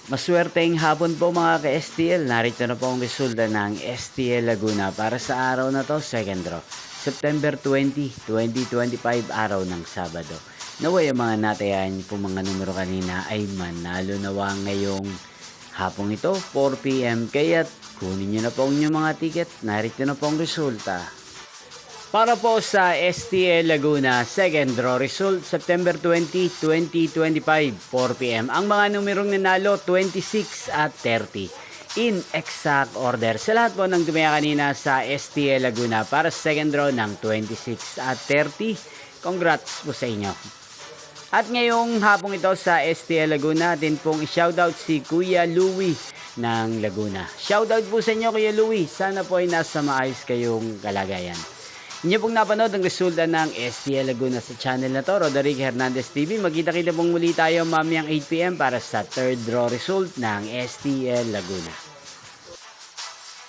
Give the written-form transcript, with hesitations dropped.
Maswerteng hapon po mga ka-STL. Narito na po ang resulta ng STL Laguna para sa araw na to, second draw. September 20, 2025, araw ng Sabado. Naway ang mga natayan po mga numero kanina ay manalo nawa ngayong hapong ito, 4 PM. Kaya't kunin nyo na po ang inyong mga ticket. Narito na po ang resulta. Para po sa STL Laguna, second draw result, September 20, 2025, 4 PM. Ang mga numerong nanalo, 26 at 30. In exact order. Sa lahat po ng tumaya kanina sa STL Laguna para sa second draw ng 26 at 30, congrats po sa inyo. At ngayong hapong ito sa STL Laguna, din pong i-shoutout si Kuya Louie ng Laguna. Shoutout po sa inyo Kuya Louie. Sana po ay nasa maayos kayong kalagayan. Inyo pong napanood ang resulta ng STL Laguna sa channel na to, Roderick Hernandez TV. Magkita-kita pong muli tayo mamayang 8 PM para sa third draw result ng STL Laguna.